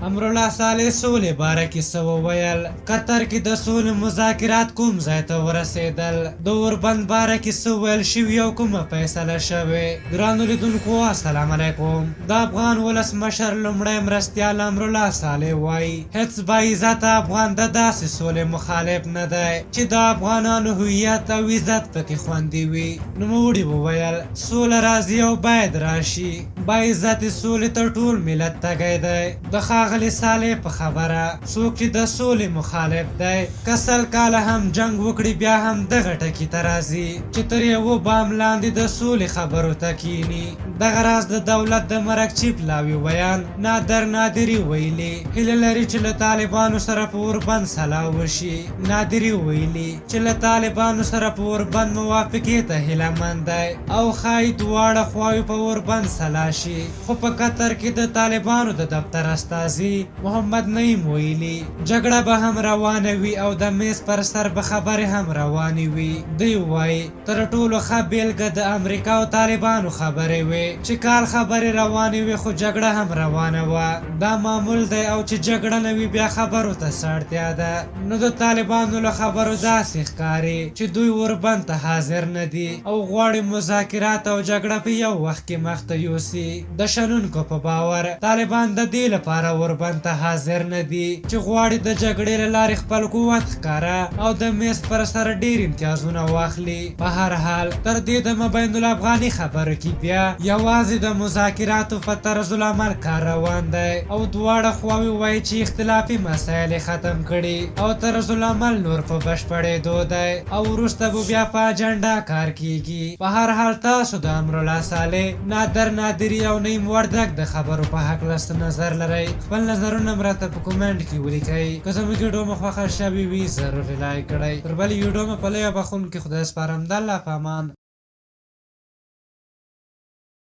امرالله صالح سولې باره کې څه وویل؟ قطر کې د سولې مذاکرات کوم ځای ته ورسېدل؟ د اوربند باره کې څه ویل شوي او کومه فیصله شوې؟ ګرانو لیدونکو السلام علیکم. د افغان ولسمشر لومړی مرستیال امرالله صالح وایي هېڅ باعزته افغان د داسې سولې مخالف نه دی چې د افغانانو هویت او عزت پکې خوندي وي. نوموړي وویل سوله راځي او باید راشي. باعزتې سولې ته ټول ملت تږی دی. د ښاغلي صالح په خبره څوک چې د سولې مخالف دی که سل کاله هم جنګ وکړي بیا هم دغه ټکي ته راځي چې تر یوه بام لاندې د سولې خبرو ته کیني. دغه راز د دولت د مرکچي پلاوي ویان نادر نادري ویلي هیله لري چې له طالبانو سره په اوربند سلا وشي. نادري ویلي چې له طالبانو سره په اوربند موافقې ته هیله مند دی او ښایي دواړه خواوې په اوربند سلا شي. خو په قطر کې د طالبانو د دفتر استازي محمد نعیم ویلي جګړه به هم روانه وي او د میز پر سر به خبرې هم روانې وي. دوی وایي تر ټولو ښه بیلګه د امریکا او طالبانو خبرې وې چې کال خبرې روانې وي خو جګړه هم روانه وه. دا معمول دی او چې جګړه نه وي بیا خبرو ته څه اړتیا ده؟ نو د طالبانو له خبرو داسې ښکاري چې دوی اوربند ته حاضر نه دي او غواړي مذاکرات او جګړه په یو وخت کې مخته یوسي. د شنونکو په باور طالبان د دې لپاره اوربند ته حاضر نه دي چې غواړي د جګړې له لارې خپل قوت ښکاره او د میز پر سر ډېر امتیازونه واخلي. په هر حال تر دې د مبین الافغاني خبرو کې بیا یوازې د مذاکراتو په طرز العمل کار روان دی او دواړه خواوې وایي چې اختلافي مسایل ختم کړي او طرز العمل نور په بشپړېدو دی او وروسته به بیا په اجنډا کار کیږي. په هر حال تاسو د امرالله صالح نادر نادري او نعیم وردګ د خبرو په هکله څه نظر لرئ؟ خپل نظرونه مې راته په کومنټ کې ولیکئ. که زموږ ویډیو مو خوښه شوې وي ضرور لایک کړئ. تر بلې ویډیو مې په لویه بخښونکي خدای سپارم. د الله په امان.